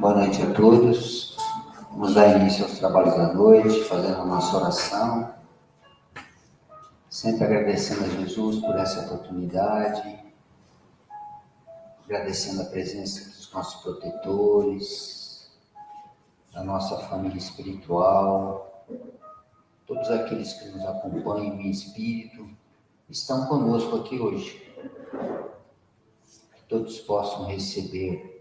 Boa noite a todos. Vamos dar início aos trabalhos da noite, fazendo a nossa oração. Sempre agradecendo a Jesus por essa oportunidade, agradecendo a presença dos nossos protetores, da nossa família espiritual, todos aqueles que nos acompanham em espírito, estão conosco aqui hoje. Que todos possam receber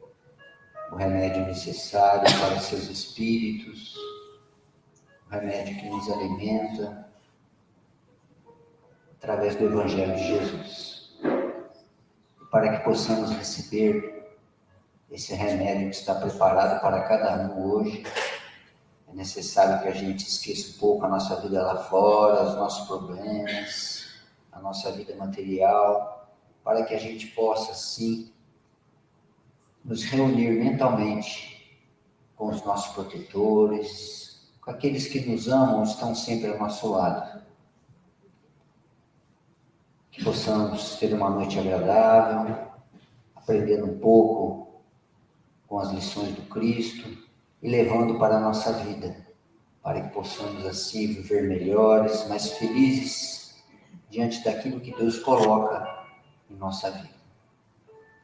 o remédio necessário para seus espíritos, o remédio que nos alimenta, através do Evangelho de Jesus. E para que possamos receber esse remédio que está preparado para cada um hoje, é necessário que a gente esqueça um pouco a nossa vida lá fora, os nossos problemas, a nossa vida material, para que a gente possa, sim, nos reunir mentalmente com os nossos protetores, com aqueles que nos amam, estão sempre ao nosso lado. Que possamos ter uma noite agradável, aprendendo um pouco com as lições do Cristo e levando para a nossa vida, para que possamos assim viver melhores, mais felizes diante daquilo que Deus coloca em nossa vida.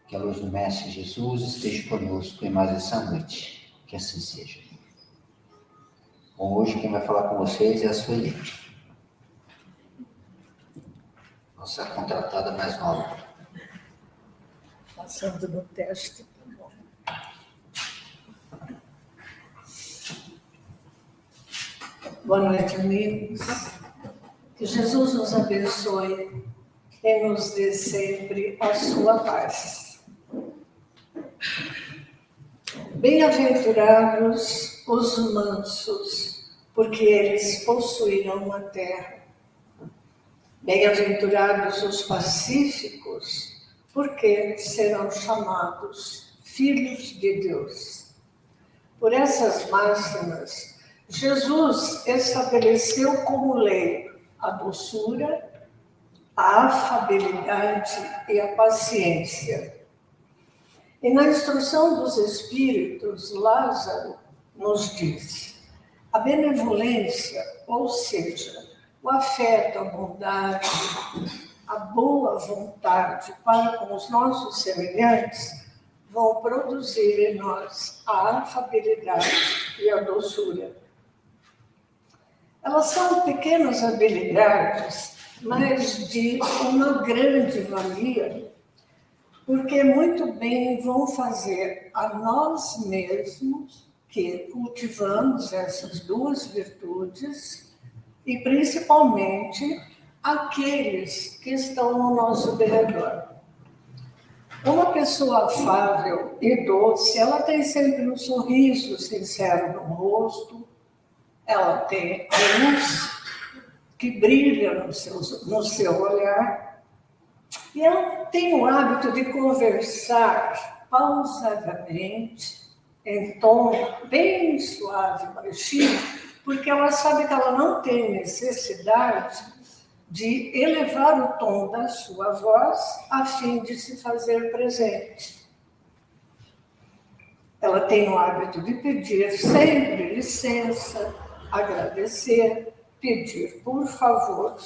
Que a luz do Mestre Jesus esteja conosco em mais essa noite. Que assim seja. Bom, hoje quem vai falar com vocês é a Sueli, nossa contratada mais nova. Passando no teste, tá bom. Boa noite, amigos. Que Jesus nos abençoe e nos dê sempre a sua paz. Bem-aventurados os mansos, porque eles possuirão a terra. Bem-aventurados os pacíficos, porque serão chamados filhos de Deus. Por essas máximas, Jesus estabeleceu como lei a doçura, a afabilidade e a paciência. E na instrução dos Espíritos, Lázaro nos diz: a benevolência, ou seja, o afeto, a bondade, a boa vontade para com os nossos semelhantes, vão produzir em nós a afabilidade e a doçura. Elas são pequenas habilidades, mas de uma grande valia, porque muito bem vão fazer a nós mesmos, que cultivamos essas duas virtudes, e principalmente aqueles que estão no nosso derredor. Uma pessoa afável e doce, ela tem sempre um sorriso sincero no rosto, ela tem a luz que brilha no seu olhar, e ela tem o hábito de conversar pausadamente, em tom bem suave, baixinho, porque ela sabe que ela não tem necessidade de elevar o tom da sua voz a fim de se fazer presente. Ela tem o hábito de pedir sempre licença, agradecer, pedir por favor,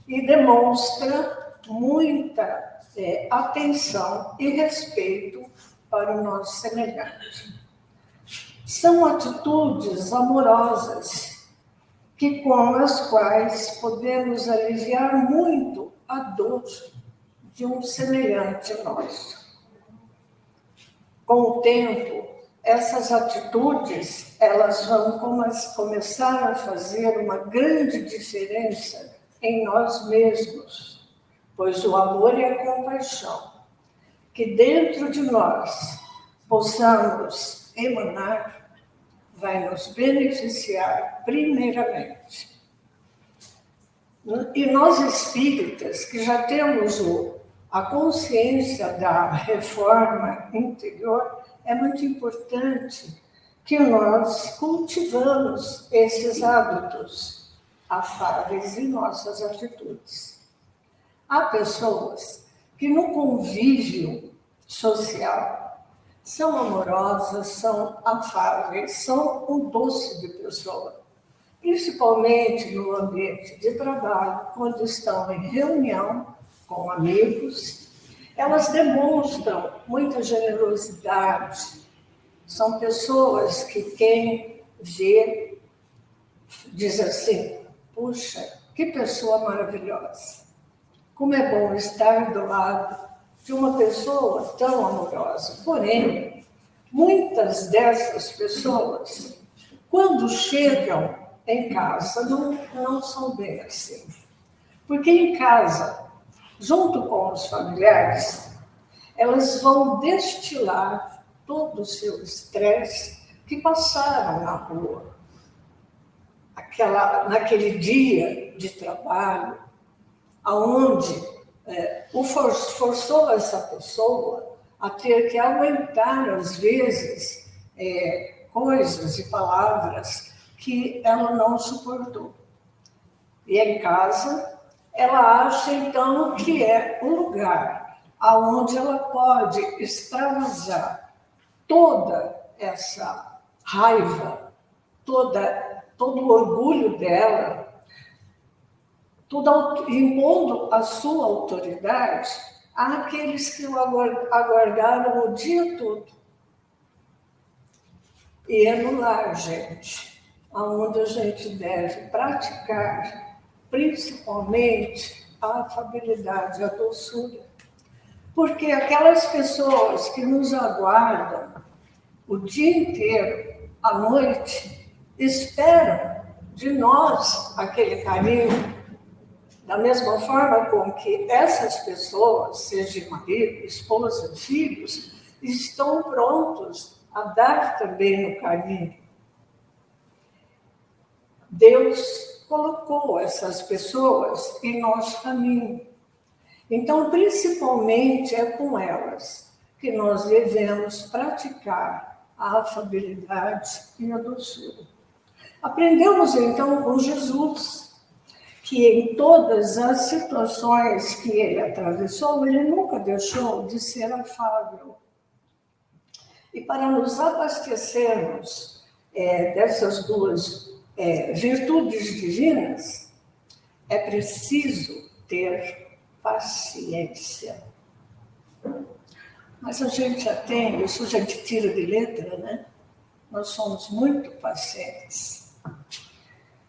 e demonstra muita atenção e respeito para o nosso semelhante. São atitudes amorosas com as quais podemos aliviar muito a dor de um semelhante nosso. Com o tempo, essas atitudes elas vão começar a fazer uma grande diferença em nós mesmos, pois o amor e a compaixão que dentro de nós possamos emanar vai nos beneficiar primeiramente. E nós espíritas, que já temos a consciência da reforma interior, é muito importante que nós cultivamos esses hábitos afáveis em nossas atitudes. Há pessoas que no convívio social são amorosas, são afáveis, são um doce de pessoa. Principalmente no ambiente de trabalho, quando estão em reunião com amigos, elas demonstram muita generosidade. São pessoas que quem vê diz assim: puxa, que pessoa maravilhosa! Como é bom estar do lado de uma pessoa tão amorosa. Porém, muitas dessas pessoas, quando chegam em casa, não são bem assim. Porque em casa, junto com os familiares, elas vão destilar todo o seu estresse que passaram na rua. Naquele dia de trabalho, aonde forçou essa pessoa a ter que aguentar, às vezes, coisas e palavras que ela não suportou. E em casa, ela acha, então, que é um lugar onde ela pode extravasar toda essa raiva, todo o orgulho dela, impondo a sua autoridade àqueles que o aguardaram o dia todo. E é no lar, gente, onde a gente deve praticar, principalmente, a afabilidade, a doçura. Porque aquelas pessoas que nos aguardam o dia inteiro, à noite, esperam de nós aquele carinho, da mesma forma com que essas pessoas, seja marido, esposa, filhos, estão prontos a dar também o carinho. Deus colocou essas pessoas em nosso caminho. Então, principalmente, é com elas que nós devemos praticar a afabilidade e a doçura. Aprendemos, então, com Jesus, que em todas as situações que ele atravessou, ele nunca deixou de ser afável. E para nos abastecermos dessas duas virtudes divinas, é preciso ter paciência. Mas a gente já tem, isso a gente tira de letra, né? Nós somos muito pacientes.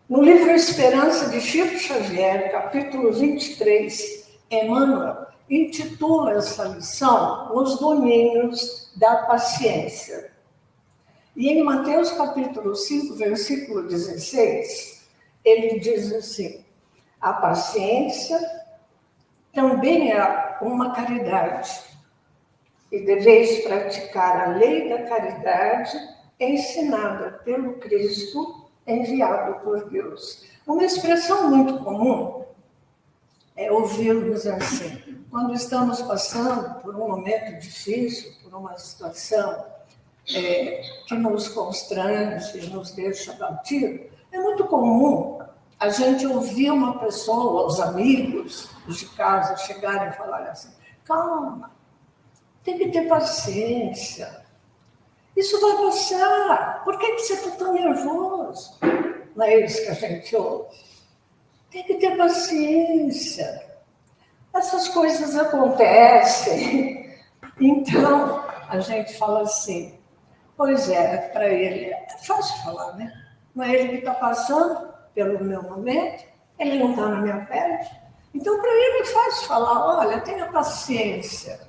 No livro Esperança, de Chico Xavier, capítulo 23, Emmanuel intitula essa lição Os Domínios da Paciência. E em Mateus, capítulo 5, versículo 16, ele diz assim: a paciência também é uma caridade, e deveis praticar a lei da caridade ensinada pelo Cristo enviado por Deus. Uma expressão muito comum é ouvirmos assim, quando estamos passando por um momento difícil, por uma situação que nos constrange, nos deixa abatido, é muito comum a gente ouvir uma pessoa, os amigos de casa, chegarem e falarem assim: calma, tem que ter paciência. Isso vai passar. Por que você está tão nervoso? Não é isso que a gente ouve. Tem que ter paciência. Essas coisas acontecem. Então, a gente fala assim: pois é, para ele é fácil falar, né? Não é ele que está passando pelo meu momento, ele não está na minha pele. Então, para ele é fácil falar: olha, tenha paciência.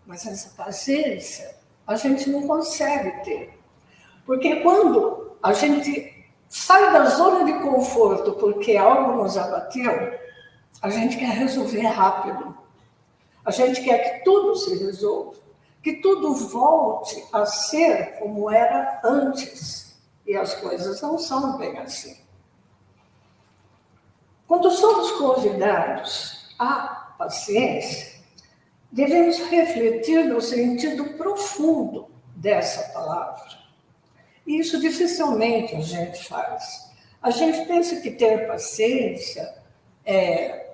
Mas essa paciência a gente não consegue ter. Porque quando a gente sai da zona de conforto porque algo nos abateu, a gente quer resolver rápido. A gente quer que tudo se resolva, que tudo volte a ser como era antes. E as coisas não são bem assim. Quando somos convidados à paciência, devemos refletir no sentido profundo dessa palavra. E isso dificilmente a gente faz. A gente pensa que ter paciência é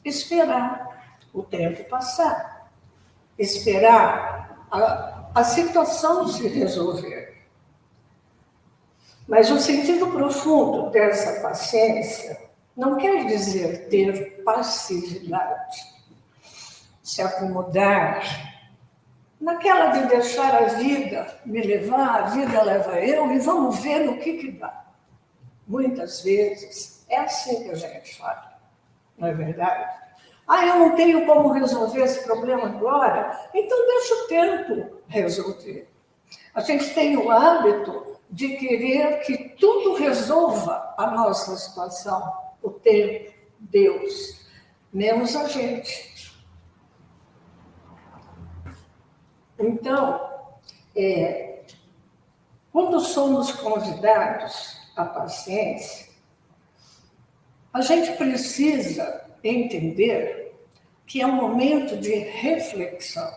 esperar o tempo passar, esperar a situação se resolver. Mas o sentido profundo dessa paciência não quer dizer ter passividade, se acomodar, naquela de deixar a vida me levar, a vida leva eu, e vamos ver no que dá. Muitas vezes é assim que a gente fala, não é verdade? Eu não tenho como resolver esse problema agora, então deixa o tempo resolver. A gente tem o hábito de querer que tudo resolva a nossa situação, o tempo, Deus, menos a gente. Então, quando somos convidados à paciência, a gente precisa entender que é um momento de reflexão.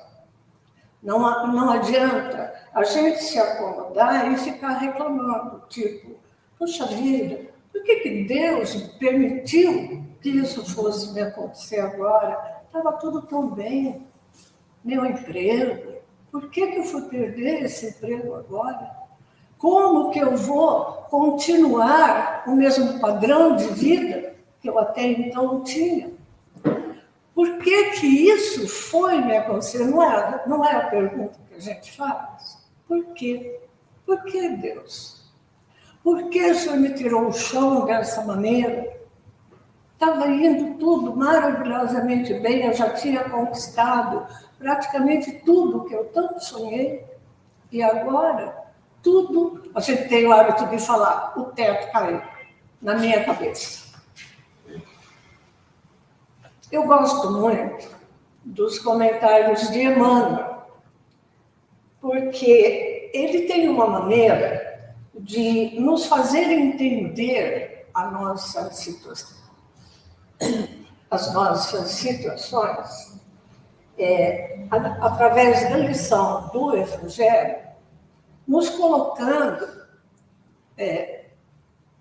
Não adianta a gente se acomodar e ficar reclamando, tipo, puxa vida, por que Deus permitiu que isso fosse me acontecer agora? Estava tudo tão bem, meu emprego, por que eu fui perder esse emprego agora? Como que eu vou continuar o mesmo padrão de vida que eu até então tinha? Por que isso foi me acontecer? Não é a pergunta que a gente faz. Por quê? Por que Deus? Por que o Senhor me tirou o chão dessa maneira? Estava indo tudo maravilhosamente bem, eu já tinha conquistado praticamente tudo que eu tanto sonhei. E agora, tudo, a gente tem o hábito de falar, o teto caiu na minha cabeça. Eu gosto muito dos comentários de Emmanuel, porque ele tem uma maneira de nos fazer entender a nossa situação, as nossas situações, através da lição do Evangelho, nos colocando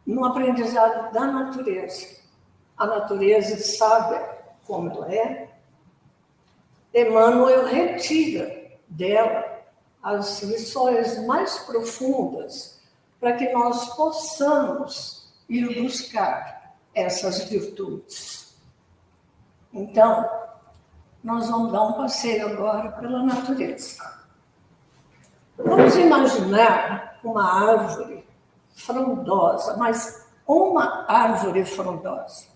no aprendizado da natureza. A natureza sabe como ela é. Emmanuel retira dela as lições mais profundas para que nós possamos ir buscar essas virtudes. Então, nós vamos dar um passeio agora pela natureza. Vamos imaginar uma árvore frondosa, mas uma árvore frondosa,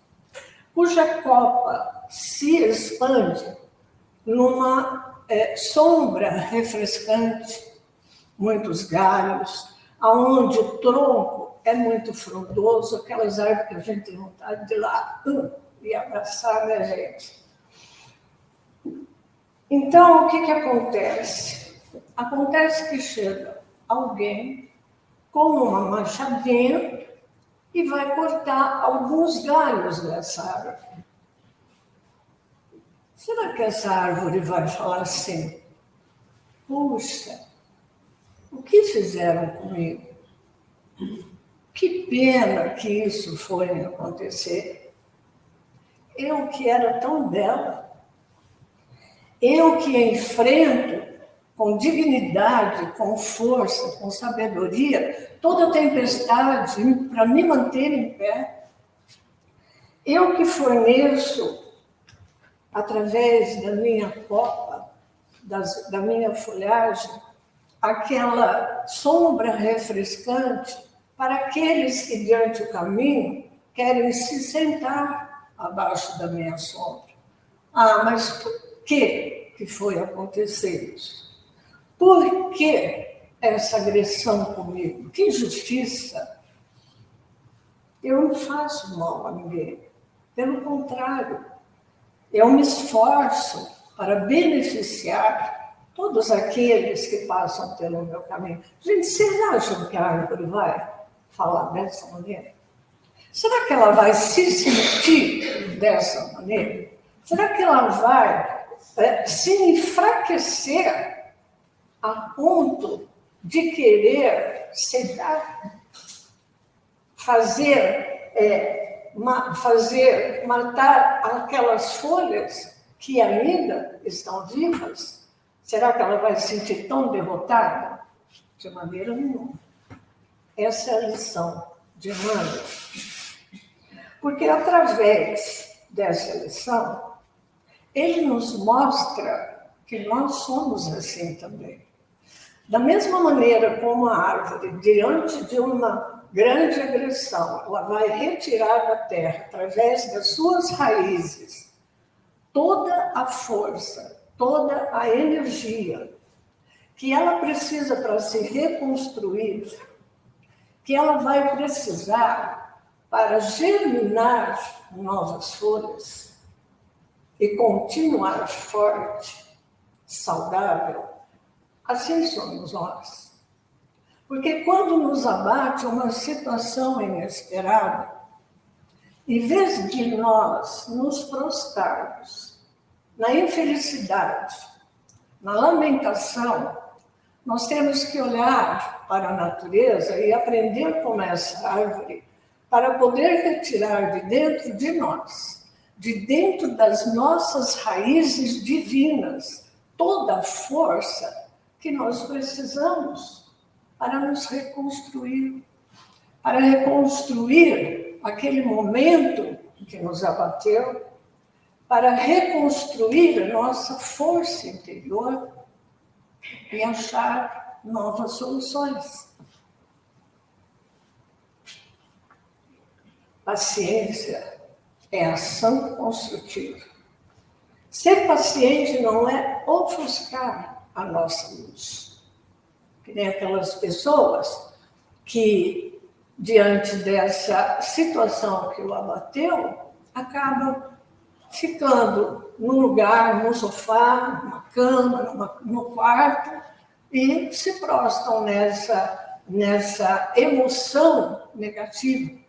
cuja copa se expande numa sombra refrescante, muitos galhos, aonde o tronco é muito frondoso, aquelas árvores que a gente tem vontade de ir lá e abraçar a gente. Então, o que acontece? Acontece que chega alguém com uma machadinha e vai cortar alguns galhos dessa árvore. Será que essa árvore vai falar assim? Puxa, o que fizeram comigo? Que pena que isso foi acontecer. Eu que era tão bela, eu que enfrento com dignidade, com força, com sabedoria, toda a tempestade para me manter em pé. Eu que forneço, através da minha copa, da minha folhagem, aquela sombra refrescante para aqueles que, diante do caminho, querem se sentar abaixo da minha sombra. Mas por que foi acontecer isso? Por que essa agressão comigo? Que injustiça! Eu não faço mal a ninguém. Pelo contrário, eu me esforço para beneficiar todos aqueles que passam pelo meu caminho. Gente, vocês acham que a árvore vai falar dessa maneira? Será que ela vai se sentir dessa maneira? Será que ela vai se enfraquecer a ponto de querer sedar, matar aquelas folhas que ainda estão vivas? Será que ela vai se sentir tão derrotada? De maneira nenhuma. Essa é a lição de Emmanuel. Porque através dessa lição, ele nos mostra que nós somos assim também. Da mesma maneira como a árvore, diante de uma grande agressão, ela vai retirar da terra, através das suas raízes, toda a força, toda a energia que ela precisa para se reconstruir, que ela vai precisar para germinar novas folhas e continuar forte, saudável. Assim somos nós. Porque quando nos abate uma situação inesperada, em vez de nós nos prostrarmos na infelicidade, na lamentação, nós temos que olhar para a natureza e aprender como essa árvore, para poder retirar de dentro de nós, de dentro das nossas raízes divinas, toda a força que nós precisamos para nos reconstruir, para reconstruir aquele momento que nos abateu, para reconstruir a nossa força interior e achar novas soluções. Paciência é ação construtiva. Ser paciente não é ofuscar a nossa luz. Que nem aquelas pessoas que, diante dessa situação que o abateu, acabam ficando num lugar, num sofá, numa cama, no quarto, e se prostram nessa emoção negativa.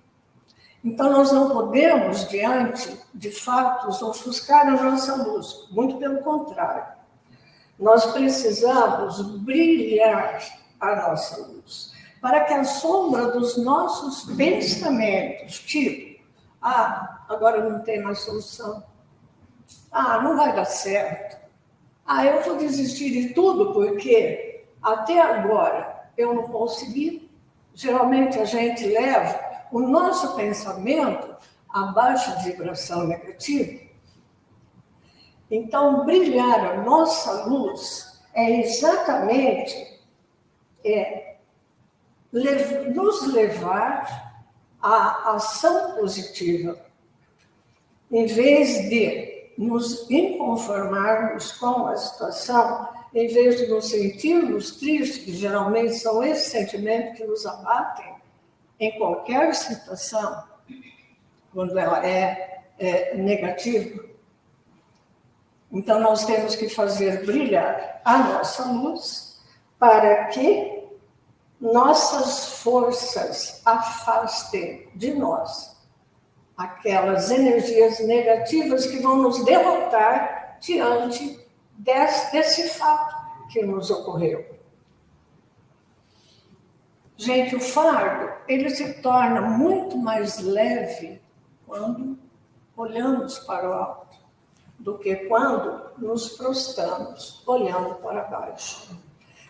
Então, nós não podemos, diante de fatos, ofuscar a nossa luz. Muito pelo contrário. Nós precisamos brilhar a nossa luz, para que a sombra dos nossos pensamentos, tipo, agora não tem mais solução, não vai dar certo, eu vou desistir de tudo porque até agora eu não consegui. Geralmente a gente leva o nosso pensamento a baixa vibração negativa. Então, brilhar a nossa luz é exatamente nos levar à ação positiva, em vez de nos inconformarmos com a situação, em vez de nos sentirmos tristes, que geralmente são esses sentimentos que nos abatem em qualquer situação, quando ela é negativa. Então, nós temos que fazer brilhar a nossa luz para que nossas forças afastem de nós aquelas energias negativas que vão nos derrotar diante desse fato que nos ocorreu. Gente, o fardo, ele se torna muito mais leve quando olhamos para o alto do que quando nos prostramos olhando para baixo.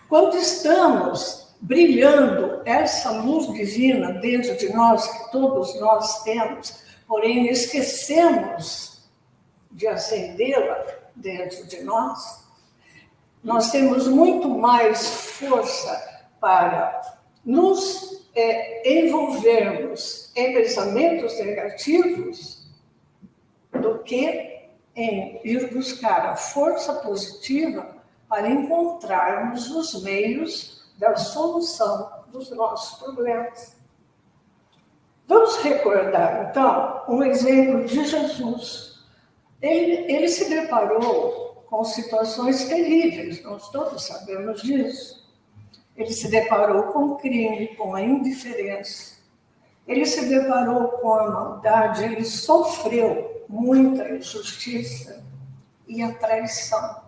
Quando estamos brilhando essa luz divina dentro de nós, que todos nós temos, porém esquecemos de acendê-la dentro de nós, nós temos muito mais força para nos envolvermos em pensamentos negativos do que em ir buscar a força positiva para encontrarmos os meios da solução dos nossos problemas. Vamos recordar, então, um exemplo de Jesus. Ele se deparou com situações terríveis, nós todos sabemos disso. Ele se deparou com o crime, com a indiferença. Ele se deparou com a maldade, ele sofreu muita injustiça e a traição.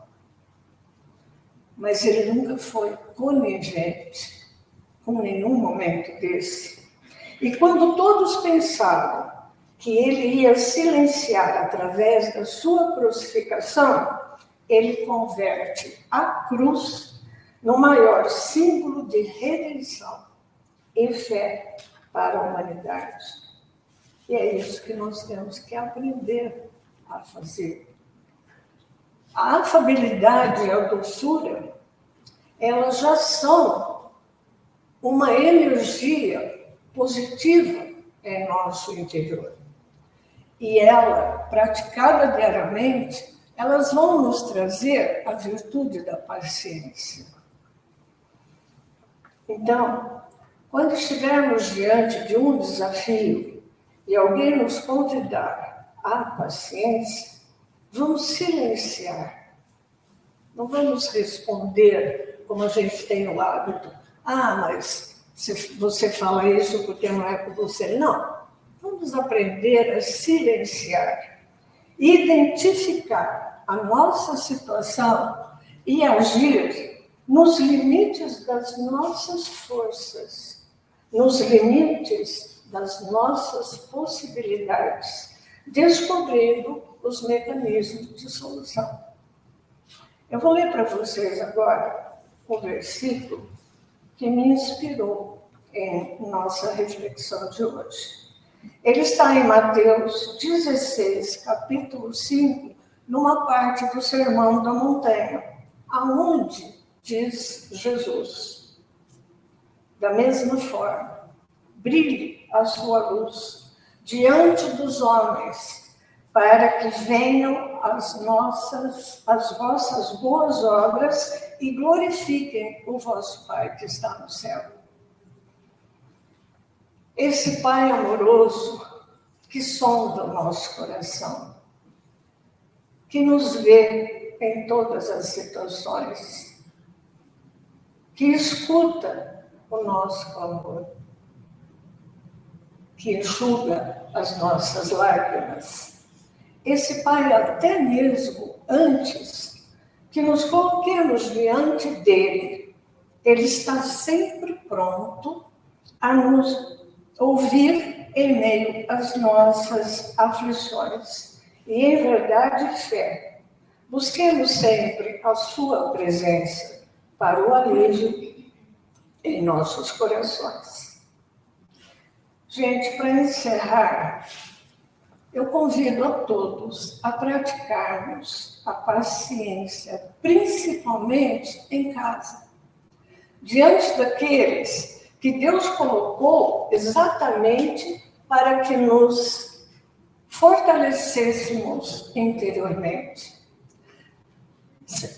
Mas ele nunca foi conivente com nenhum momento desse. E quando todos pensavam que ele ia silenciar através da sua crucificação, ele converte a cruz no maior símbolo de redenção e fé para a humanidade. E é isso que nós temos que aprender a fazer. A afabilidade e a doçura, elas já são uma energia positiva em nosso interior. E ela, praticada diariamente, elas vão nos trazer a virtude da paciência. Então, quando estivermos diante de um desafio e alguém nos convidar à paciência, vamos silenciar. Não vamos responder como a gente tem o hábito. Ah, mas você fala isso porque não é com você. Não. Vamos aprender a silenciar, identificar a nossa situação e agir nos limites das nossas forças, nos limites das nossas possibilidades, descobrindo os mecanismos de solução. Eu vou ler para vocês agora um versículo que me inspirou em nossa reflexão de hoje. Ele está em Mateus 16, capítulo 5, numa parte do Sermão da Montanha, aonde diz Jesus: da mesma forma, brilhe a sua luz diante dos homens, para que venham as vossas boas obras e glorifiquem o vosso Pai que está no céu. Esse Pai amoroso que sonda o nosso coração, que nos vê em todas as situações, que escuta o nosso clamor, que enxuga as nossas lágrimas. Esse Pai, até mesmo antes que nos coloquemos diante dele, ele está sempre pronto a nos ouvir em meio às nossas aflições. E, em verdade e fé, busquemos sempre a sua presença para o alívio em nossos corações. Gente, para encerrar, eu convido a todos a praticarmos a paciência, principalmente em casa, diante daqueles que Deus colocou exatamente para que nos fortalecêssemos interiormente.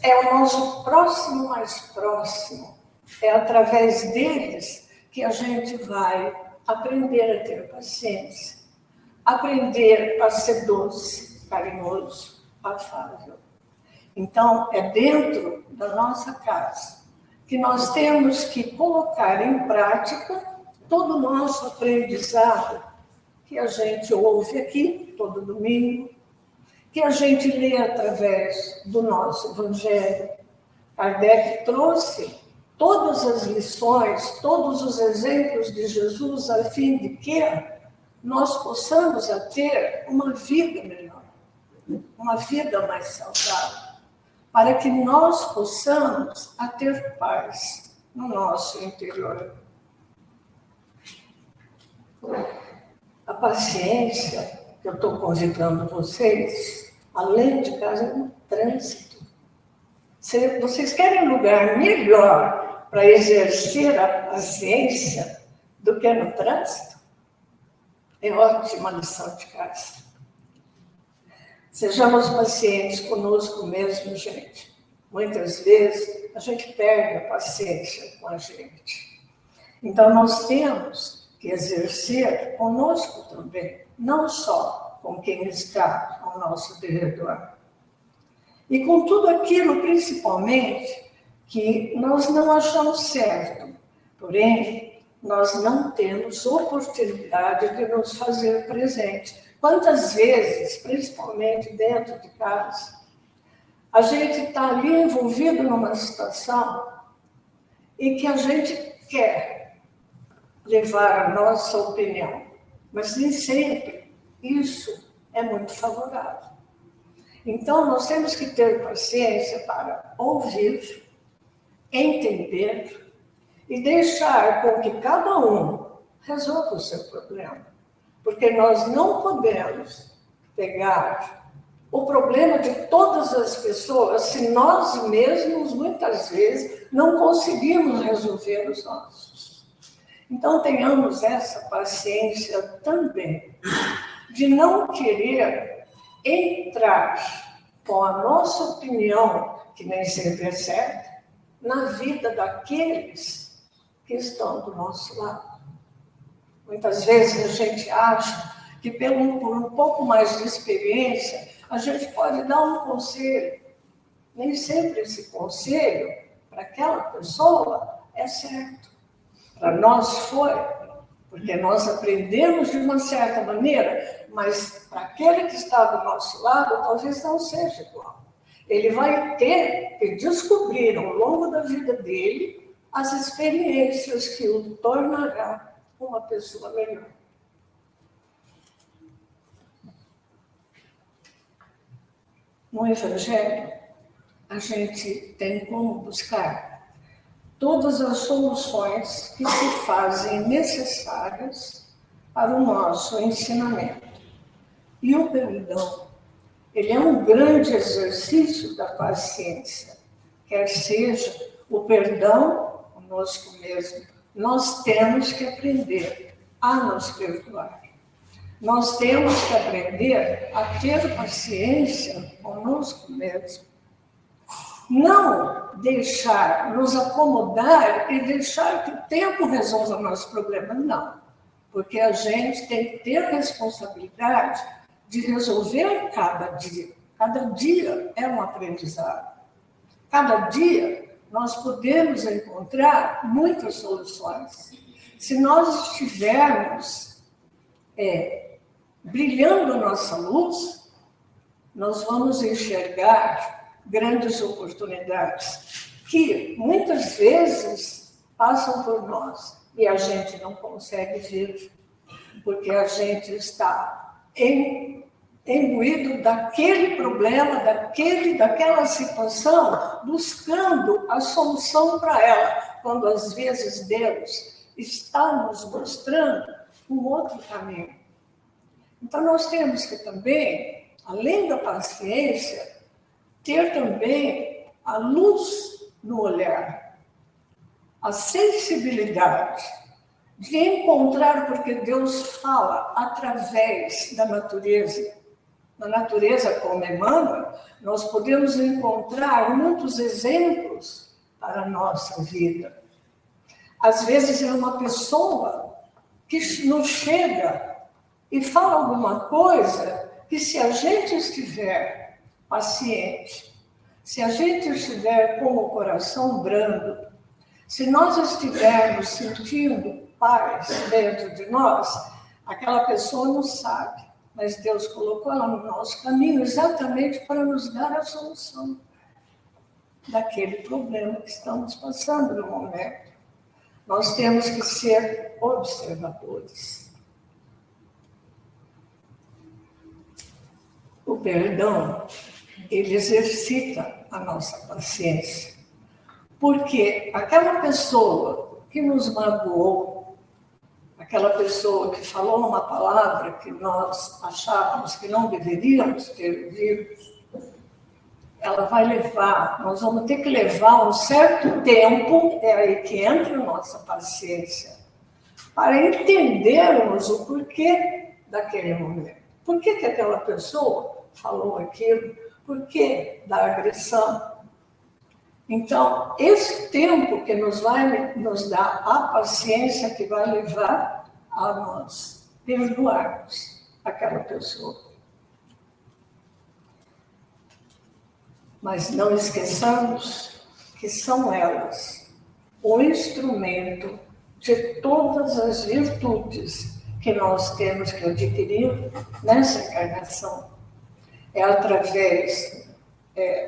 É o nosso próximo mais próximo. É através deles que a gente vai aprender a ter paciência, aprender a ser doce, carinhoso, afável. Então, é dentro da nossa casa que nós temos que colocar em prática todo o nosso aprendizado que a gente ouve aqui todo domingo, que a gente lê através do nosso Evangelho. Kardec trouxe todas as lições, todos os exemplos de Jesus, a fim de que nós possamos ter uma vida melhor, uma vida mais saudável, para que nós possamos ter paz no nosso interior. A paciência que eu estou convidando vocês, além de casa, é no trânsito. Vocês querem um lugar melhor para exercer a paciência do que no trânsito? É ótima lição de casa. Sejamos pacientes conosco mesmo, gente. Muitas vezes a gente perde a paciência com a gente. Então, nós temos que exercer conosco também, não só com quem está ao nosso derredor. E com tudo aquilo, principalmente, que nós não achamos certo, porém, nós não temos oportunidade de nos fazer presente. Quantas vezes, principalmente dentro de casa, a gente está ali envolvido numa situação e que a gente quer levar a nossa opinião, mas nem sempre isso é muito favorável. Então, nós temos que ter paciência para ouvir, entender e deixar com que cada um resolva o seu problema. Porque nós não podemos pegar o problema de todas as pessoas se nós mesmos, muitas vezes, não conseguimos resolver os nossos. Então, tenhamos essa paciência também, de não querer entrar com a nossa opinião, que nem sempre é certa, na vida daqueles que estão do nosso lado. Muitas vezes a gente acha que por um pouco mais de experiência, a gente pode dar um conselho. Nem sempre esse conselho, para aquela pessoa, é certo. Para nós foi, porque nós aprendemos de uma certa maneira, mas para aquele que está do nosso lado, talvez não seja igual. Ele vai ter que descobrir ao longo da vida dele as experiências que o tornará uma pessoa melhor. No Evangelho, a gente tem como buscar todas as soluções que se fazem necessárias para o nosso ensinamento. E o perdão, ele é um grande exercício da paciência, quer seja o perdão conosco mesmo. Nós temos que aprender a nos perdoar. Nós temos que aprender a ter paciência conosco mesmo. Não deixar nos acomodar e deixar que o tempo resolva nosso problema, não. Porque a gente tem que ter responsabilidade de resolver cada dia. Cada dia é um aprendizado. Cada dia nós podemos encontrar muitas soluções. Se nós estivermos brilhando a nossa luz, nós vamos enxergar grandes oportunidades que muitas vezes passam por nós e a gente não consegue ver, porque a gente está imbuído daquele problema, daquela situação, buscando a solução para ela, quando às vezes Deus está nos mostrando um outro caminho. Então nós temos que também, além da paciência, ter também a luz no olhar, a sensibilidade de encontrar, porque Deus fala através da natureza. Na natureza, como Emmanuel, nós podemos encontrar muitos exemplos para a nossa vida. Às vezes é uma pessoa que nos chega e fala alguma coisa que, se a gente estiver paciente, se a gente estiver com o coração brando, se nós estivermos sentindo paz dentro de nós, aquela pessoa não sabe, mas Deus colocou ela no nosso caminho exatamente para nos dar a solução daquele problema que estamos passando no momento. Nós temos que ser observadores. O perdão, ele exercita a nossa paciência. Porque aquela pessoa que nos magoou, aquela pessoa que falou uma palavra que nós achávamos que não deveríamos ter ouvido, ela vai levar, nós vamos ter que levar um certo tempo, é aí que entra a nossa paciência, para entendermos o porquê daquele momento. Por que aquela pessoa falou aquilo? Por que da agressão? Então, esse tempo que nos vai nos dar a paciência que vai levar a nós perdoarmos aquela pessoa. Mas não esqueçamos que são elas o instrumento de todas as virtudes que nós temos que adquirir nessa encarnação. É através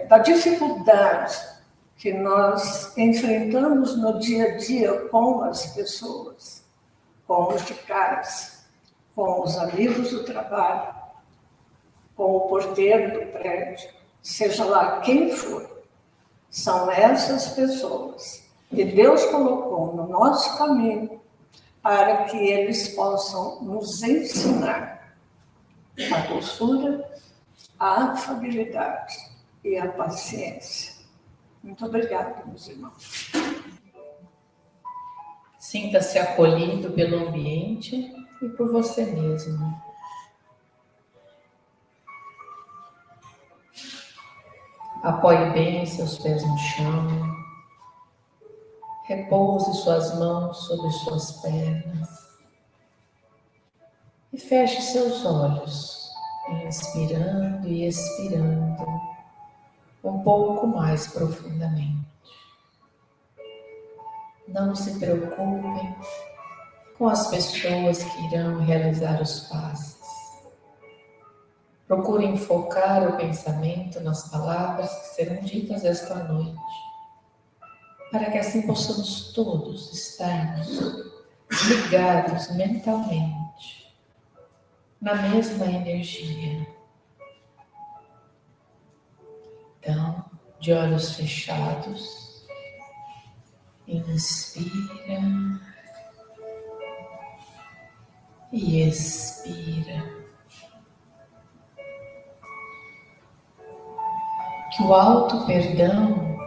da dificuldade que nós enfrentamos no dia a dia com as pessoas, com os de casa, com os amigos do trabalho, ou o porteiro do prédio, seja lá quem for, são essas pessoas que Deus colocou no nosso caminho para que eles possam nos ensinar a doçura, a afabilidade e a paciência. Muito obrigada, meus irmãos. Sinta-se acolhido pelo ambiente e por você mesmo. Apoie bem seus pés no chão. Repouse suas mãos sobre suas pernas. E feche seus olhos, inspirando e expirando um pouco mais profundamente. Não se preocupem com as pessoas que irão realizar os passos. Procurem focar o pensamento nas palavras que serão ditas esta noite, para que assim possamos todos estarmos ligados mentalmente na mesma energia. Então, de olhos fechados, inspira e expira. Que o auto-perdão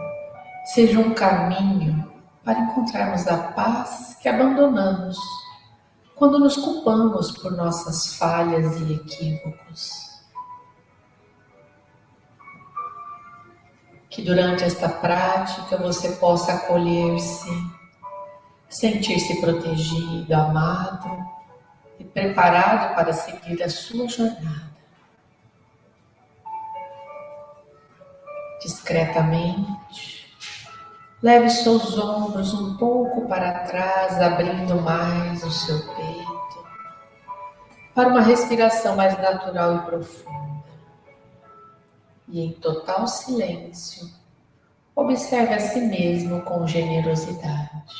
seja um caminho para encontrarmos a paz que abandonamos quando nos culpamos por nossas falhas e equívocos. Que durante esta prática você possa acolher-se, sentir-se protegido, amado e preparado para seguir a sua jornada. Discretamente, leve seus ombros um pouco para trás, abrindo mais o seu peito, para uma respiração mais natural e profunda. E em total silêncio, observe a si mesmo com generosidade.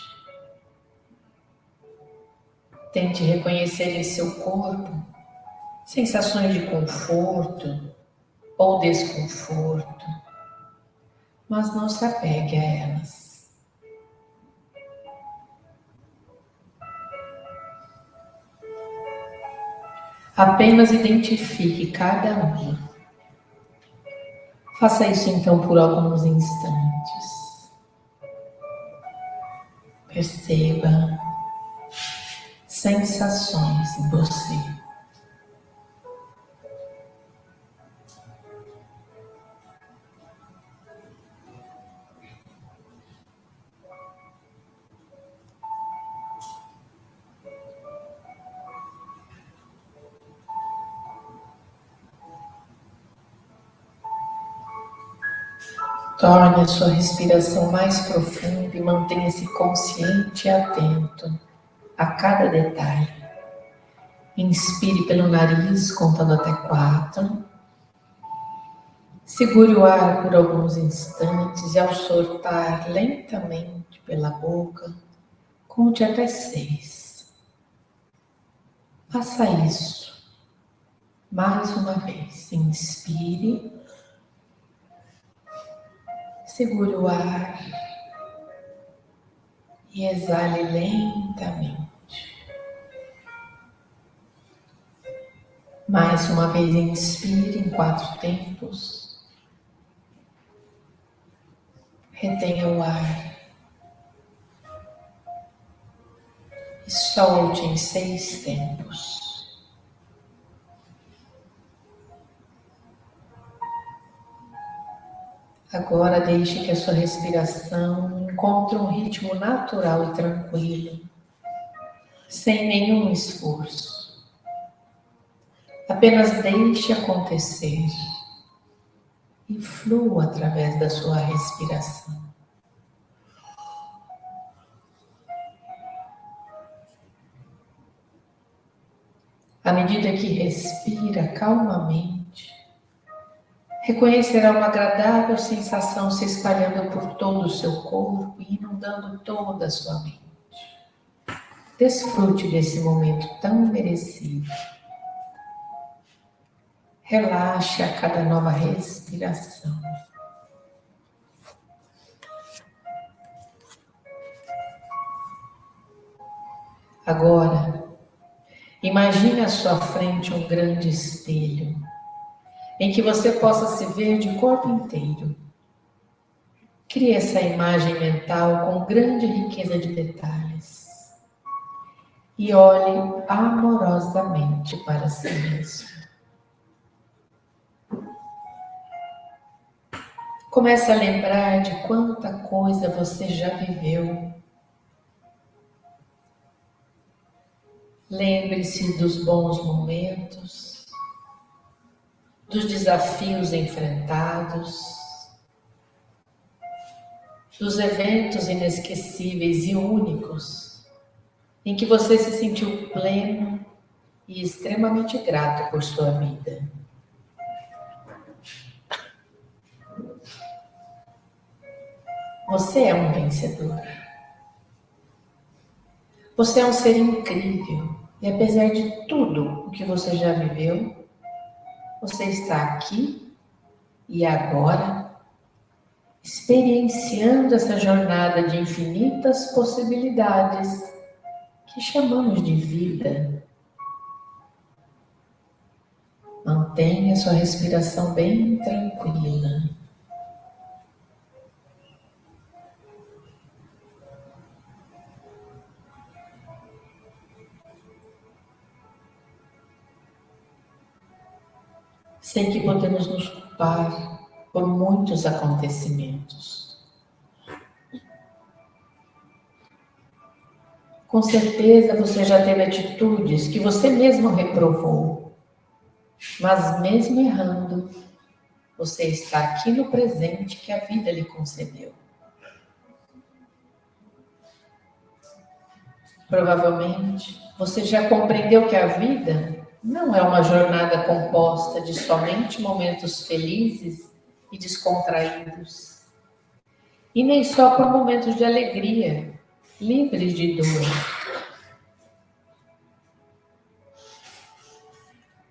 Tente reconhecer em seu corpo sensações de conforto ou desconforto, mas não se apegue a elas. Apenas identifique cada uma. Faça isso então por alguns instantes. Perceba sensações em você. Torne a sua respiração mais profunda e mantenha-se consciente e atento a cada detalhe. Inspire pelo nariz, contando até 4. Segure o ar por alguns instantes e ao soltar lentamente pela boca, conte até 6. Faça isso mais uma vez. Inspire. Segure o ar e exale lentamente. Mais uma vez, inspire em 4 tempos. Retenha o ar. E solte em 6 tempos. Agora deixe que a sua respiração encontre um ritmo natural e tranquilo, sem nenhum esforço. Apenas deixe acontecer e flua através da sua respiração. À medida que respira calmamente, reconhecerá uma agradável sensação se espalhando por todo o seu corpo e inundando toda a sua mente. Desfrute desse momento tão merecido. Relaxe a cada nova respiração. Agora, imagine à sua frente um grande espelho, em que você possa se ver de corpo inteiro. Crie essa imagem mental com grande riqueza de detalhes e olhe amorosamente para si mesmo. Comece a lembrar de quanta coisa você já viveu. Lembre-se dos bons momentos, dos desafios enfrentados, dos eventos inesquecíveis e únicos em que você se sentiu pleno e extremamente grato por sua vida. Você é um vencedor. Você é um ser incrível e apesar de tudo o que você já viveu, você está aqui e agora experienciando essa jornada de infinitas possibilidades que chamamos de vida. Mantenha sua respiração bem tranquila. Sei que podemos nos culpar por muitos acontecimentos. Com certeza você já teve atitudes que você mesmo reprovou, mas mesmo errando, você está aqui no presente que a vida lhe concedeu. Provavelmente você já compreendeu que a vida não é uma jornada composta de somente momentos felizes e descontraídos, e nem só por momentos de alegria, livres de dor.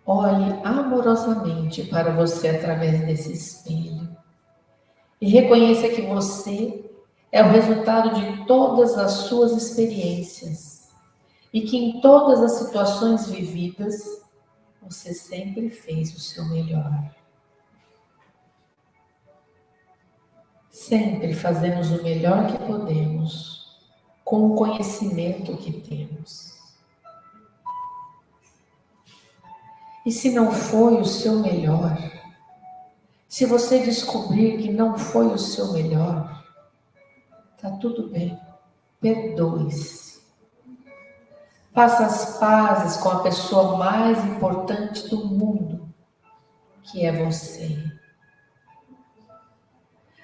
Olhe amorosamente para você através desse espelho e reconheça que você é o resultado de todas as suas experiências e que em todas as situações vividas você sempre fez o seu melhor. Sempre fazemos o melhor que podemos, com o conhecimento que temos. E se não foi o seu melhor, se você descobrir que não foi o seu melhor, tá tudo bem, perdoe-se. Faça as pazes com a pessoa mais importante do mundo, que é você.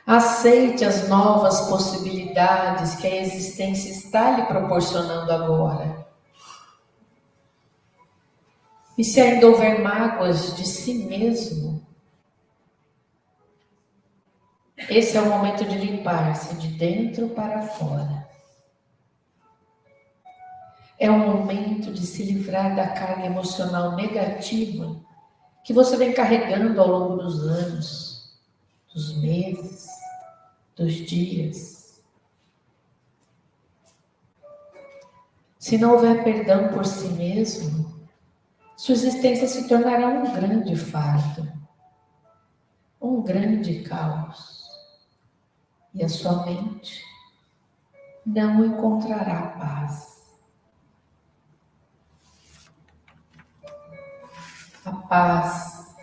Aceite as novas possibilidades que a existência está lhe proporcionando agora. E se ainda houver mágoas de si mesmo, esse é o momento de limpar-se de dentro para fora. É o momento de se livrar da carga emocional negativa que você vem carregando ao longo dos anos, dos meses, dos dias. Se não houver perdão por si mesmo, sua existência se tornará um grande fardo, um grande caos, e a sua mente não encontrará paz. A paz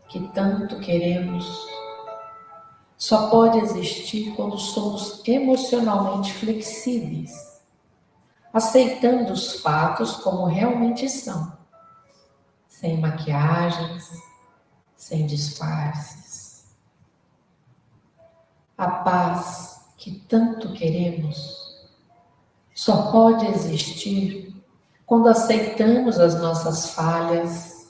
que tanto queremos só pode existir quando somos emocionalmente flexíveis, aceitando os fatos como realmente são, sem maquiagens, sem disfarces. A paz que tanto queremos só pode existir quando aceitamos as nossas falhas,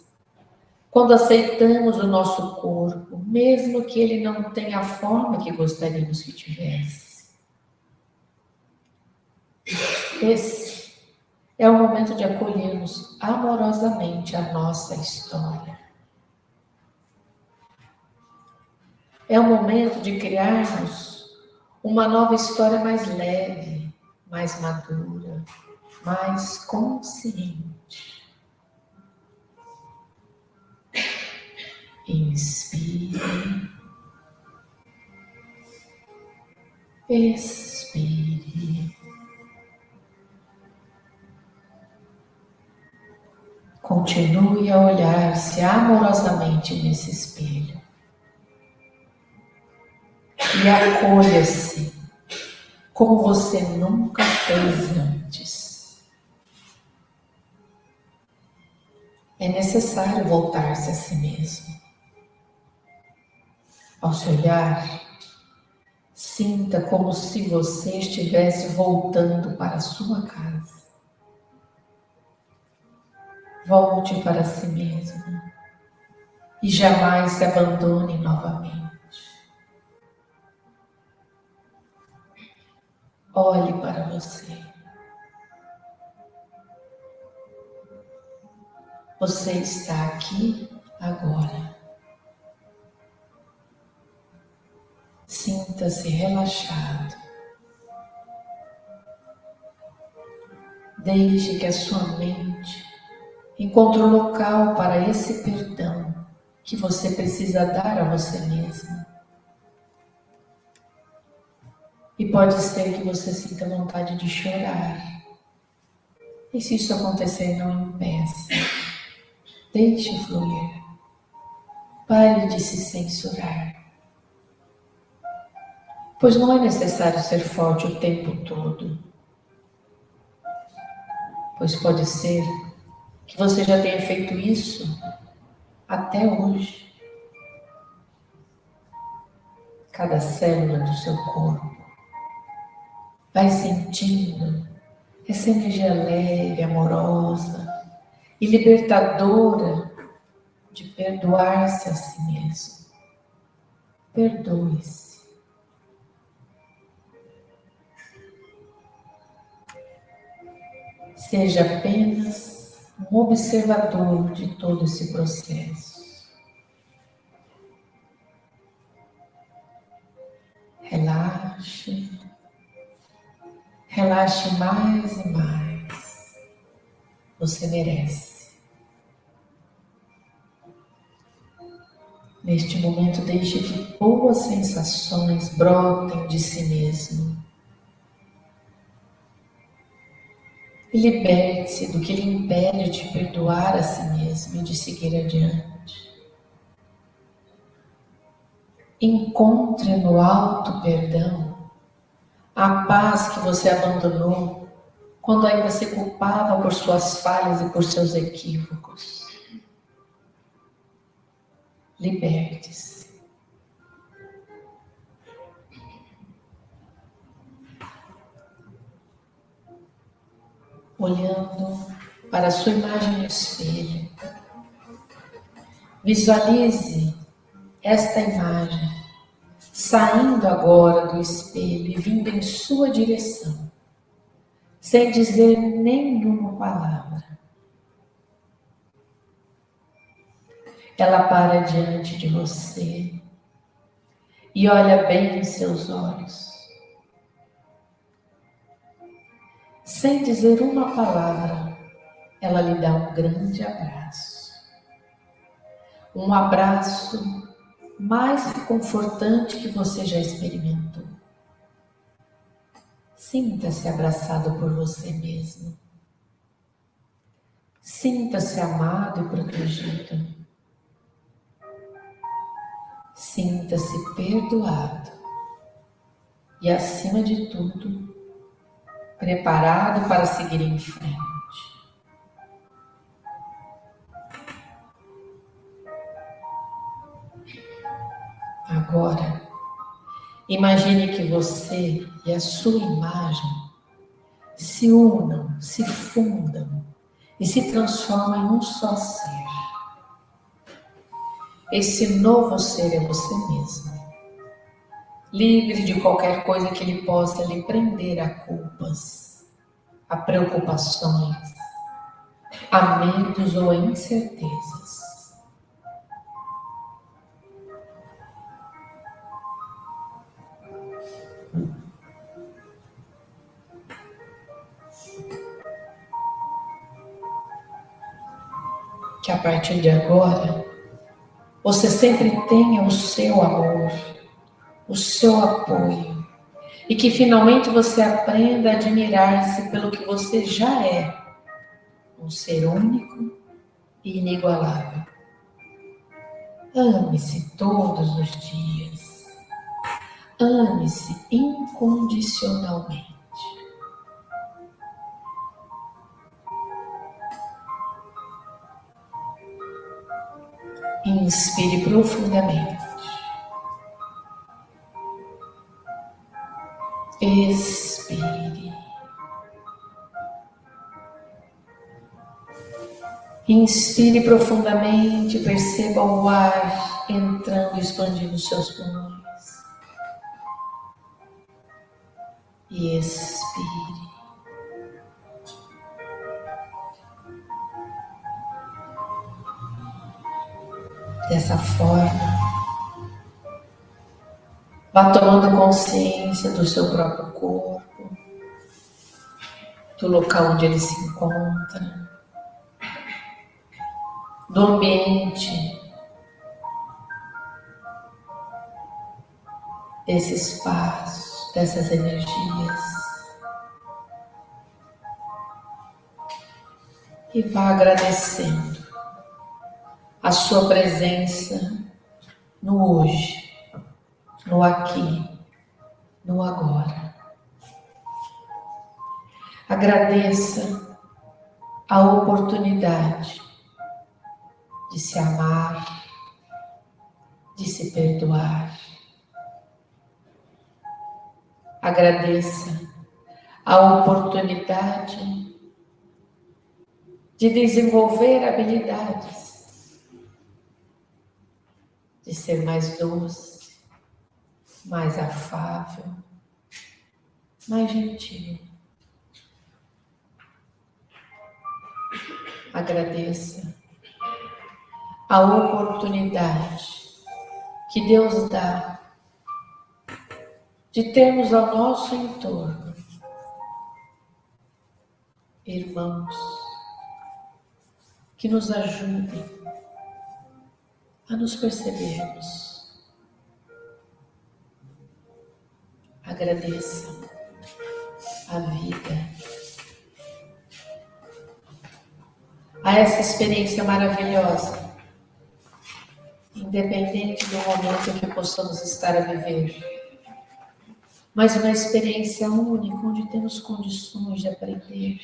quando aceitamos o nosso corpo, mesmo que ele não tenha a forma que gostaríamos que tivesse. Esse é o momento de acolhermos amorosamente a nossa história. É o momento de criarmos uma nova história mais leve, mais madura, mais consciente. Inspire. Expire. Continue a olhar-se amorosamente nesse espelho. E acolha-se como você nunca fez antes. É necessário voltar-se a si mesmo. Ao se olhar, sinta como se você estivesse voltando para a sua casa. Volte para si mesmo e jamais se abandone novamente. Olhe para você. Você está aqui agora. Sinta-se relaxado. Deixe que a sua mente encontre um local para esse perdão que você precisa dar a você mesmo. E pode ser que você sinta vontade de chorar. E se isso acontecer, não impeça. Deixe fluir. Pare de se censurar. Pois não é necessário ser forte o tempo todo. Pois pode ser que você já tenha feito isso até hoje. Cada célula do seu corpo vai sentindo essa energia leve, amorosa e libertadora de perdoar-se a si mesmo. Perdoe-se. Seja apenas um observador de todo esse processo. Relaxe. Relaxe mais e mais. Você merece. Neste momento, deixe que boas sensações brotem de si mesmo. E liberte-se do que lhe impede de perdoar a si mesmo e de seguir adiante. Encontre no alto perdão a paz que você abandonou quando ainda se culpava por suas falhas e por seus equívocos. Liberte-se. Olhando para a sua imagem no espelho, visualize esta imagem saindo agora do espelho e vindo em sua direção, sem dizer nenhuma palavra. Ela para diante de você e olha bem em seus olhos. Sem dizer uma palavra, ela lhe dá um grande abraço. Um abraço mais reconfortante que você já experimentou. Sinta-se abraçado por você mesmo. Sinta-se amado e protegido. Sinta-se perdoado. E, acima de tudo, preparado para seguir em frente. Agora, imagine que você e a sua imagem se unam, se fundam e se transformam em um só ser. Esse novo ser é você mesmo, livre de qualquer coisa que lhe possa lhe prender a culpas, a preocupações, a medos ou a incertezas. que a partir de agora você sempre tenha o seu amor, o seu apoio e que finalmente você aprenda a admirar-se pelo que você já é, um ser único e inigualável. Ame-se todos os dias. Ame-se incondicionalmente. Inspire profundamente. Expire. Inspire profundamente, perceba o ar entrando e expandindo os seus pulmões. E expire. Dessa forma, vá tomando consciência do seu próprio corpo, do local onde ele se encontra, do ambiente, desse espaço, dessas energias. E vá agradecendo a sua presença no hoje, no aqui, no agora. Agradeça a oportunidade de se amar, de se perdoar. Agradeça a oportunidade de desenvolver habilidades, de ser mais doce, mais afável, mais gentil. Agradeça a oportunidade que Deus dá de termos ao nosso entorno irmãos que nos ajudem a nos percebermos. Agradeça a vida, a essa experiência maravilhosa, independente do momento que possamos estar a viver, mas uma experiência única onde temos condições de aprender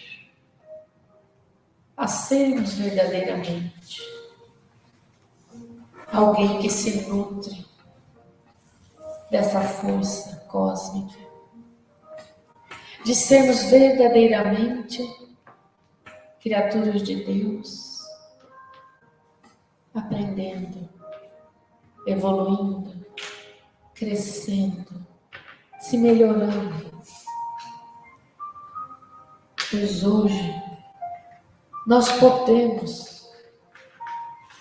a sermos verdadeiramente alguém que se nutre dessa força cósmica, de sermos verdadeiramente criaturas de Deus, aprendendo, evoluindo, crescendo, se melhorando. Pois hoje nós podemos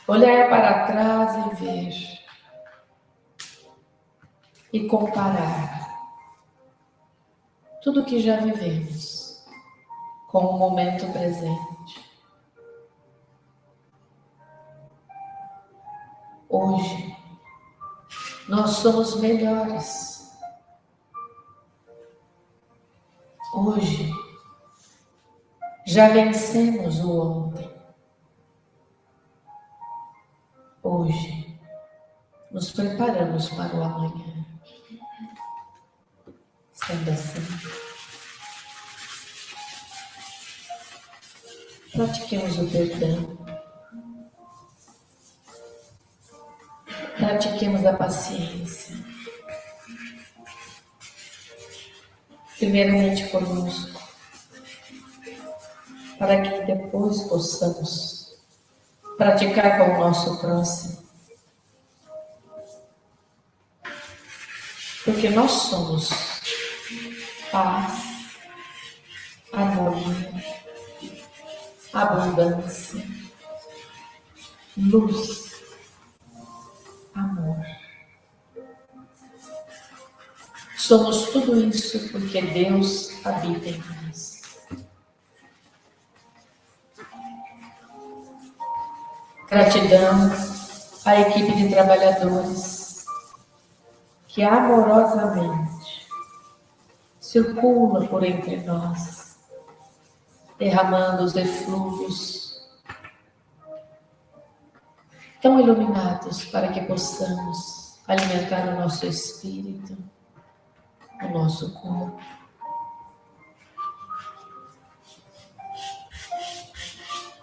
olhar para trás e ver e comparar tudo que já vivemos com o momento presente. Hoje nós somos melhores. Hoje já vencemos o ontem. Hoje nos preparamos para o amanhã. Sendo assim, pratiquemos o perdão. Pratiquemos a paciência. Primeiramente conosco, para que depois possamos praticar com o nosso próximo. Porque nós somos paz, harmonia, abundância, luz, amor. Somos tudo isso porque Deus habita em nós. Gratidão à equipe de trabalhadores que amorosamente circula por entre nós, derramando os eflúvios tão iluminados para que possamos alimentar o nosso espírito, o nosso corpo.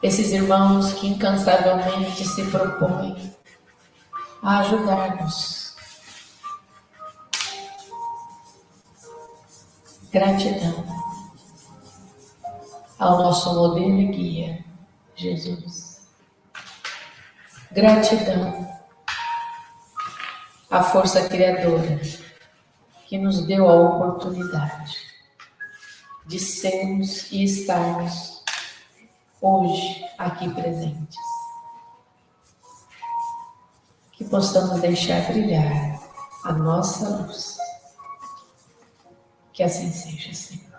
Esses irmãos que incansavelmente se propõem a ajudar-nos. Gratidão ao nosso modelo e guia, Jesus. Gratidão à força criadora que nos deu a oportunidade de sermos e estarmos hoje aqui presentes. Que possamos deixar brilhar a nossa luz. Que assim seja, Senhor.